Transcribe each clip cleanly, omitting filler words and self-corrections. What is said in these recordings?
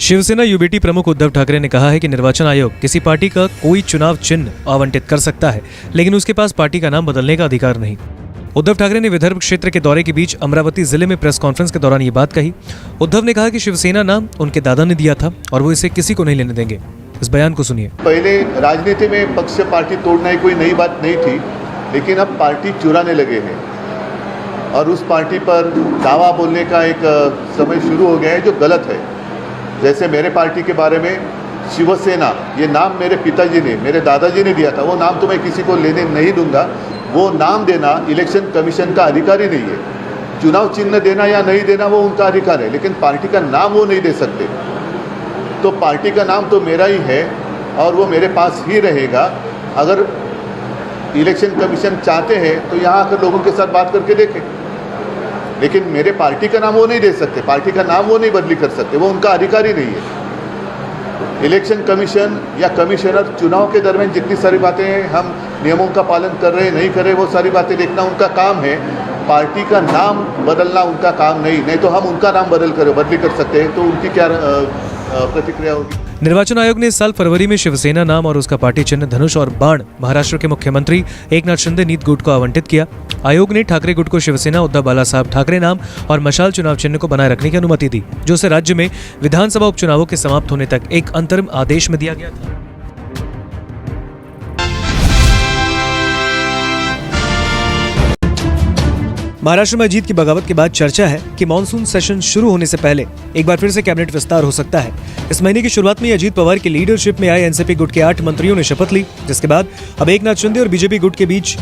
Shiv Sena UBT प्रमुख उद्धव ठाकरे ने कहा है कि निर्वाचन आयोग किसी पार्टी का कोई चुनाव चिन्ह आवंटित कर सकता है, लेकिन उसके पास पार्टी का नाम बदलने का अधिकार नहीं। उद्धव ठाकरे ने विदर्भ क्षेत्र के दौरे के बीच अमरावती जिले में प्रेस कॉन्फ्रेंस के दौरान ये बात कही। उद्धव ने कहा कि शिवसेना नाम उनके दादा ने दिया था और वो इसे किसी को नहीं लेने देंगे। इस बयान को सुनिए। पहले राजनीति में पक्ष पार्टी तोड़ना ही कोई नई बात नहीं थी, लेकिन अब पार्टी चुराने लगे हैं और उस पार्टी पर दावा बोलने का एक समय शुरू हो गया है जो गलत है। जैसे मेरे पार्टी के बारे में शिवसेना, ये नाम मेरे पिताजी ने, मेरे दादाजी ने दिया था, वो नाम तो मैं किसी को लेने नहीं दूंगा। वो नाम देना इलेक्शन कमीशन का अधिकार ही नहीं है। चुनाव चिन्ह देना या नहीं देना वो उनका अधिकार है, लेकिन पार्टी का नाम वो नहीं दे सकते। तो पार्टी का नाम तो मेरा ही है और वो मेरे पास ही रहेगा। अगर इलेक्शन कमीशन चाहते हैं तो यहाँ आकर लोगों के साथ बात करके देखें, लेकिन मेरे पार्टी का नाम वो नहीं दे सकते, पार्टी का नाम वो नहीं बदली कर सकते, वो उनका अधिकार ही नहीं है। इलेक्शन कमीशन या कमिश्नर चुनाव के दरमियान जितनी सारी बातें हम नियमों का पालन कर रहे नहीं कर रहे, वो सारी बातें देखना उनका काम है। पार्टी का नाम बदलना उनका काम नहीं तो हम उनका नाम बदली कर सकते हैं। तो उनकी क्या प्रतिक्रिया होगी? निर्वाचन आयोग ने इस साल फरवरी में शिवसेना नाम और उसका पार्टी चिन्ह धनुष और बाण महाराष्ट्र के मुख्यमंत्री एकनाथ शिंदे नीत गुट को आवंटित किया। आयोग ने ठाकरे गुट को शिवसेना उद्धव बाला साहब ठाकरे नाम और मशाल चुनाव चिन्ह को बनाए रखने की अनुमति दी, जो उसे राज्य में विधानसभा उपचुनावों के समाप्त होने तक एक अंतरिम आदेश में दिया गया था। महाराष्ट्र में अजीत की बगावत के बाद चर्चा है कि मानसून सेशन शुरू होने से पहले एक बार फिर से कैबिनेट विस्तार हो सकता है। इस महीने की शुरुआत में अजीत पवार की लीडरशिप में आए एनसीपी गुट के 8 मंत्रियों ने शपथ ली, जिसके बाद अब एकनाथ शिंदे और बीजेपी गुट के बीच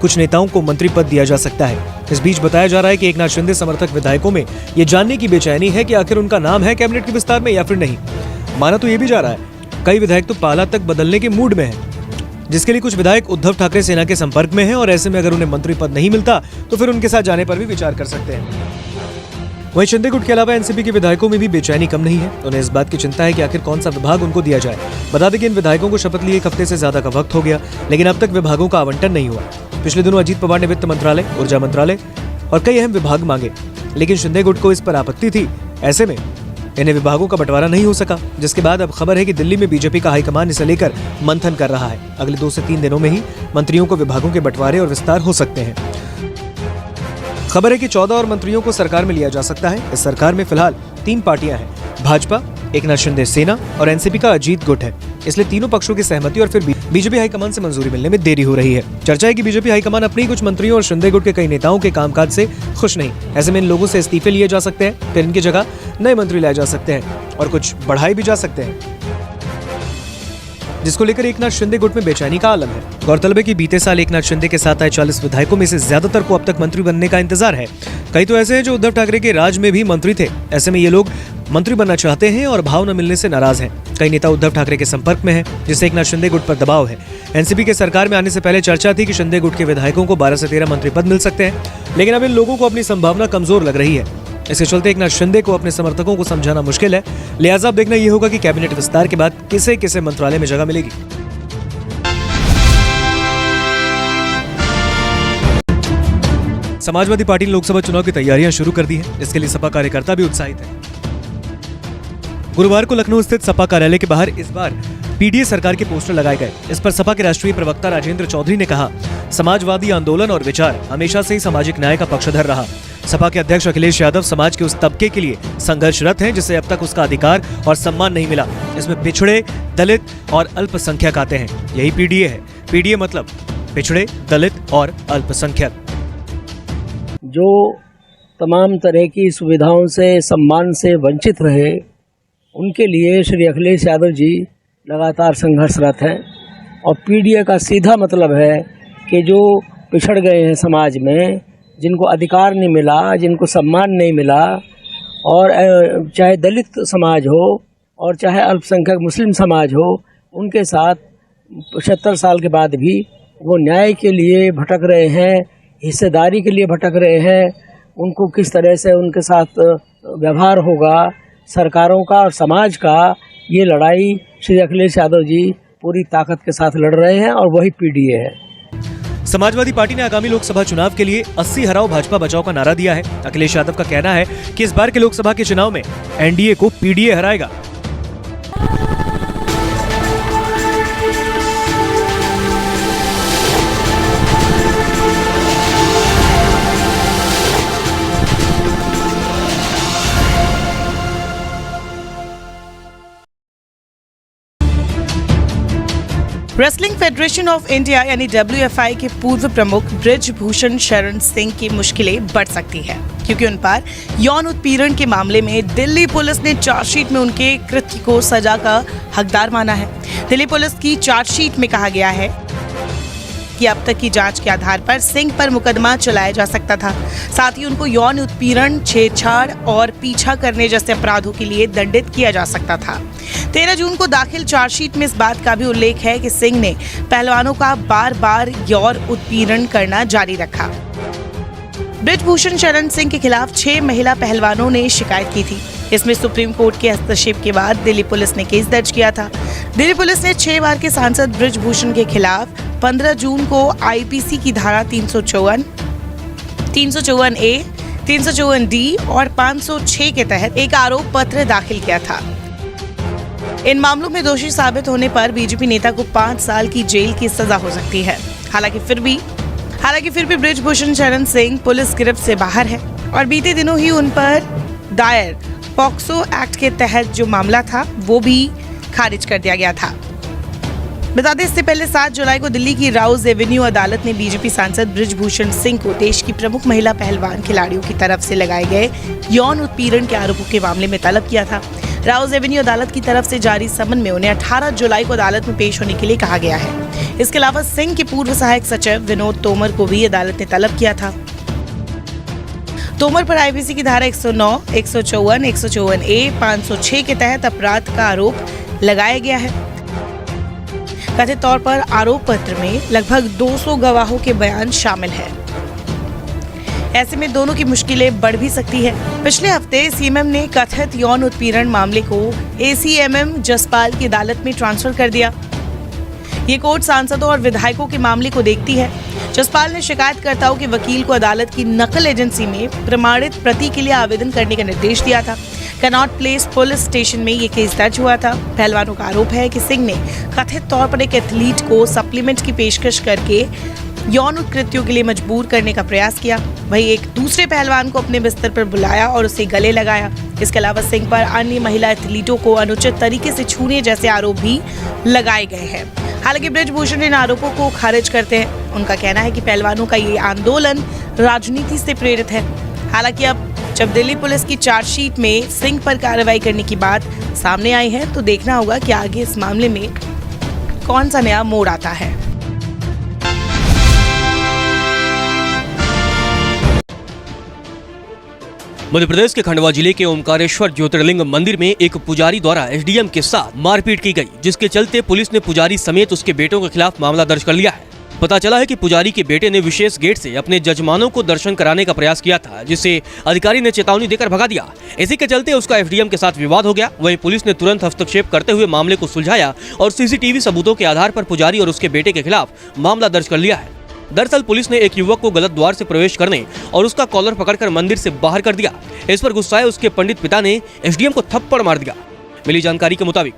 कुछ नेताओं को मंत्री पद दिया जा सकता है। इस बीच बताया जा रहा है कि एकनाथ शिंदे समर्थक विधायकों में ये जानने की बेचैनी है कि आखिर उनका नाम है कैबिनेट के विस्तार में या फिर नहीं। माना तो ये भी जा रहा है कई विधायक तो पाला तक बदलने के मूड में है, जिसके लिए कुछ विधायक उद्धव ठाकरे सेना के संपर्क में हैं और ऐसे में अगर उन्हें मंत्री पद नहीं मिलता तो फिर उनके साथ जाने पर भी विचार कर सकते हैं। वहीं शिंदे गुट के अलावा एनसीपी के विधायकों में भी बेचैनी कम नहीं है। उन्हें इस बात की चिंता है कि आखिर कौन सा विभाग उनको दिया जाए। बता दें कि इन विधायकों को शपथ लिए 1 हफ्ते से ज्यादा का वक्त हो गया, लेकिन अब तक विभागों का आवंटन नहीं हुआ। पिछले दिनों अजीत पवार ने वित्त मंत्रालय, ऊर्जा मंत्रालय और कई अहम विभाग मांगे, लेकिन शिंदे गुट को इस पर आपत्ति थी। ऐसे में इन्हें विभागों का बंटवारा नहीं हो सका, जिसके बाद अब खबर है कि दिल्ली में बीजेपी का हाईकमान इसे लेकर मंथन कर रहा है। अगले 2 से 3 दिनों में ही मंत्रियों को विभागों के बंटवारे और विस्तार हो सकते हैं। खबर है कि 14 और मंत्रियों को सरकार में लिया जा सकता है। इस सरकार में फिलहाल 3 पार्टियां हैं, भाजपा, एकनाथ शिंदे सेना और एनसीपी का अजीत गुट है। इसलिए तीनों पक्षों की सहमति और फिर बीजेपी हाईकमान से मंजूरी मिलने में देरी हो रही है। चर्चा है कि बीजेपी हाईकमान अपनी कुछ मंत्रियों और शिंदे गुट के कई नेताओं के कामकाज से खुश नहीं। ऐसे में इन लोगों से इस्तीफे लिए जा सकते हैं, फिर इनकी जगह नए मंत्री लाए जा सकते हैं और कुछ बढ़ाए भी जा सकते हैं, जिसको लेकर एकनाथ शिंदे गुट में बेचैनी का आलम है। गौरतलब है कि बीते साल एकनाथ शिंदे के साथ आए 40 विधायकों में से ज्यादातर को अब तक मंत्री बनने का इंतजार है। कई तो ऐसे हैं जो उद्धव ठाकरे के राज में भी मंत्री थे। ऐसे में ये लोग मंत्री बनना चाहते हैं और भाव न मिलने से नाराज हैं। कई नेता उद्धव ठाकरे के संपर्क में हैं, जिससे एकनाथ शिंदे गुट पर दबाव है। एनसीपी के सरकार में आने से पहले चर्चा थी कि शिंदे गुट के विधायकों को 12 से 13 मंत्री पद मिल सकते हैं, लेकिन अब इन लोगों को अपनी संभावना कमजोर लग रही है। इसके चलते एकनाथ शिंदे को अपने समर्थकों को समझाना मुश्किल है। लिहाजा अब देखना ये होगा कि कैबिनेट विस्तार के बाद किसे किसे मंत्रालय में जगह मिलेगी। समाजवादी पार्टी ने लोकसभा चुनाव की तैयारियां शुरू कर दी हैं। इसके लिए सपा कार्यकर्ता भी उत्साहित हैं। गुरुवार को लखनऊ स्थित सपा कार्यालय के बाहर इस बार पीडीए सरकार के पोस्टर लगाए गए। इस पर सपा के राष्ट्रीय प्रवक्ता राजेंद्र चौधरी ने कहा, समाजवादी आंदोलन और विचार हमेशा से ही सामाजिक न्याय का पक्षधर रहा। सपा के अध्यक्ष अखिलेश यादव समाज के उस तबके के लिए संघर्षरत हैं जिसे अब तक उसका अधिकार और सम्मान नहीं मिला। इसमें पिछड़े, दलित और अल्पसंख्यक आते हैं। यही पीडीए है। पीडीए मतलब पिछड़े, दलित और अल्पसंख्यक। जो तमाम तरह की सुविधाओं से, सम्मान से वंचित रहे, उनके लिए श्री अखिलेश यादव जी लगातार संघर्षरत हैं। और पीडीए का सीधा मतलब है कि जो पिछड़ गए हैं समाज में, जिनको अधिकार नहीं मिला, जिनको सम्मान नहीं मिला, और चाहे दलित समाज हो और चाहे अल्पसंख्यक मुस्लिम समाज हो, उनके साथ 75 साल के बाद भी वो न्याय के लिए भटक रहे हैं, हिस्सेदारी के लिए भटक रहे हैं। उनको किस तरह से उनके साथ व्यवहार होगा सरकारों का और समाज का, ये लड़ाई श्री अखिलेश यादव जी पूरी ताकत के साथ लड़ रहे हैं और वही पीडीए है। समाजवादी पार्टी ने आगामी लोकसभा चुनाव के लिए 80 हराओ भाजपा बचाओ का नारा दिया है। अखिलेश यादव का कहना है कि इस बार के लोकसभा के चुनाव में एनडीए को पीडीए हराएगा। रेसलिंग फेडरेशन ऑफ इंडिया यानी WFI के पूर्व प्रमुख ब्रिज भूषण शरण सिंह की मुश्किलें बढ़ सकती है, क्योंकि उन पर यौन उत्पीड़न के मामले में दिल्ली पुलिस ने चार्जशीट में उनके कृत्य को सजा का हकदार माना है। दिल्ली पुलिस की चार्जशीट में कहा गया है कि अब तक की जांच के आधार पर सिंह पर मुकदमा चलाया जा सकता था। साथ ही उनको यौन उत्पीड़न, छेड़छाड़ और पीछा करने जैसे अपराधों के लिए दंडित किया जा सकता था। 13 जून को दाखिल चार्जशीट में इस बात का भी उल्लेख है कि सिंह ने पहलवानों का बार बार यौन उत्पीड़न करना जारी रखा। ब्रिजभूषण शरण सिंह के खिलाफ 6 महिला पहलवानों ने शिकायत की थी। इसमें सुप्रीम कोर्ट के हस्तक्षेप के बाद दिल्ली पुलिस ने केस दर्ज किया था। दिल्ली पुलिस ने 6 बार के सांसद ब्रिजभूषण के खिलाफ 15 जून को आईपीसी की धारा 354, 354A, 354D और 506 के तहत एक आरोप पत्र दाखिल किया था। इन मामलों में दोषी साबित होने पर बीजेपी नेता को 5 साल की जेल की सजा हो सकती है। हालांकि फिर भी ब्रिजभूषण शरण सिंह पुलिस गिरफ्त से बाहर है और बीते दिनों ही उन पर दायर पॉक्सो एक्ट के तहत जो मामला था वो भी खारिज कर दिया गया था। बता दें, इससे पहले 7 जुलाई को दिल्ली की राउज एवेन्यू अदालत ने बीजेपी सांसद ब्रिजभूषण सिंह को देश की प्रमुख महिला पहलवान खिलाड़ियों की तरफ से लगाए गए यौन उत्पीड़न के आरोपों के मामले में तलब किया था। राउज एवेन्यू अदालत की तरफ से जारी समन में उन्हें 18 जुलाई को अदालत में पेश होने के लिए कहा गया है। इसके अलावा सिंह के पूर्व सहायक सचिव विनोद तोमर को भी अदालत ने तलब किया था। तोमर पर आईपीसी की धारा 109, 154, 154A, 506 के तहत अपराध का आरोप लगाया गया है। कथित तौर पर आरोप पत्र में लगभग 200 गवाहों के बयान शामिल हैं। ऐसे में दोनों की मुश्किलें बढ़ भी सकती है। पिछले हफ्ते सीएमएम ने कथित यौन उत्पीड़न मामले को ACMM जसपाल की अदालत में ट्रांसफर कर दिया। ये कोर्ट सांसदों और विधायकों के मामले को देखती है। जसपाल ने शिकायतकर्ताओं के वकील को अदालत की नकल एजेंसी में प्रमाणित प्रति के लिए आवेदन करने का निर्देश दिया था। कनॉट प्लेस पुलिस स्टेशन में ये केस दर्ज हुआ था। पहलवानों का आरोप है कि सिंह ने कथित तौर पर एक एथलीट को सप्लीमेंट की पेशकश करके यौन उत्कृत्यों के लिए मजबूर करने का प्रयास किया। वहीं एक दूसरे पहलवान को अपने बिस्तर पर बुलाया और उसे गले लगाया। इसके अलावा सिंह पर अन्य महिला एथलीटों को अनुचित तरीके से छूने जैसे आरोप भी लगाए गए हैं। हालांकि ब्रिजभूषण इन आरोपों को खारिज करते हैं। उनका कहना है कि पहलवानों का ये आंदोलन राजनीति से प्रेरित है। हालांकि अब जब दिल्ली पुलिस की चार्जशीट में सिंह पर कार्रवाई करने की बात सामने आई है तो देखना होगा कि आगे इस मामले में कौन सा नया मोड़ आता है। मध्य प्रदेश के खंडवा जिले के ओमकारेश्वर ज्योतिर्लिंग मंदिर में एक पुजारी द्वारा एसडीएम के साथ मारपीट की गई, जिसके चलते पुलिस ने पुजारी समेत उसके बेटों के खिलाफ मामला दर्ज कर लिया है। पता चला है कि पुजारी के बेटे ने विशेष गेट से अपने जजमानों को दर्शन कराने का प्रयास किया था, जिसे अधिकारी ने चेतावनी देकर भगा दिया। इसी के चलते उसका एसडीएम के साथ विवाद हो गया। वहीं पुलिस ने तुरंत हस्तक्षेप करते हुए मामले को सुलझाया और सीसीटीवी सबूतों के आधार पर पुजारी और उसके बेटे के खिलाफ मामला दर्ज कर लिया है। दरअसल पुलिस ने एक युवक को गलत द्वार से प्रवेश करने और उसका कॉलर पकड़कर मंदिर से बाहर कर दिया। इस पर गुस्साए उसके पंडित पिता ने एसडीएम को थप्पड़ मार दिया। मिली जानकारी के मुताबिक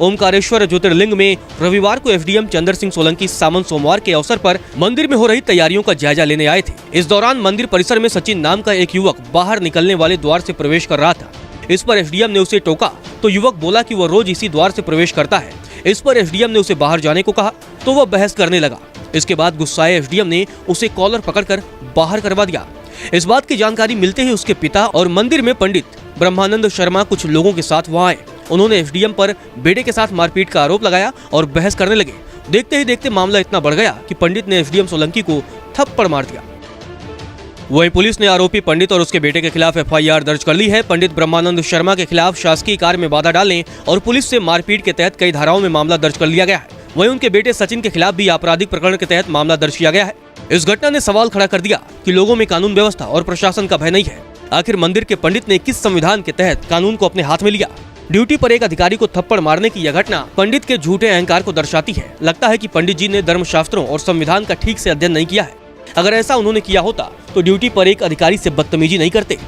ओमकारेश्वर ज्योतिर्लिंग में रविवार को एसडीएम चंद्र सिंह सोलंकी सामंत सोमवार के अवसर पर मंदिर में हो रही तैयारियों का जायजा लेने आए थे। इस दौरान मंदिर परिसर में सचिन नाम का एक युवक बाहर निकलने वाले द्वार से प्रवेश कर रहा था। इस पर एसडीएम ने उसे टोका तो युवक बोला कि वह रोज इसी द्वार से प्रवेश करता है। इस पर एसडीएम ने उसे बाहर जाने को कहा तो वह बहस करने लगा। इसके बाद गुस्साए एसडीएम ने उसे कॉलर पकड़कर बाहर करवा दिया। इस बात की जानकारी मिलते ही उसके पिता और मंदिर में पंडित ब्रह्मानंद शर्मा कुछ लोगों के साथ वहां आए। उन्होंने एसडीएम पर बेटे के साथ मारपीट का आरोप लगाया और बहस करने लगे। देखते ही देखते मामला इतना बढ़ गया कि पंडित ने एसडीएम सोलंकी को थप्पड़ मार दिया। वहीं पुलिस ने आरोपी पंडित और उसके बेटे के खिलाफ एफआईआर दर्ज कर ली है। पंडित ब्रह्मानंद शर्मा के खिलाफ शासकीय कार्य में बाधा डालने और पुलिस से मारपीट के तहत कई धाराओं में मामला दर्ज कर लिया गया है। वहीं उनके बेटे सचिन के खिलाफ भी आपराधिक प्रकरण के तहत मामला दर्ज किया गया है। इस घटना ने सवाल खड़ा कर दिया कि लोगों में कानून व्यवस्था और प्रशासन का भय नहीं है। आखिर मंदिर के पंडित ने किस संविधान के तहत कानून को अपने हाथ में लिया? ड्यूटी पर एक अधिकारी को थप्पड़ मारने की यह घटना पंडित के झूठे अहंकार को दर्शाती है। लगता है कि पंडित जी ने धर्मशास्त्रों और संविधान का ठीक से अध्ययन नहीं किया है। अगर ऐसा उन्होंने किया होता तो ड्यूटी पर एक अधिकारी से बदतमीजी नहीं करते।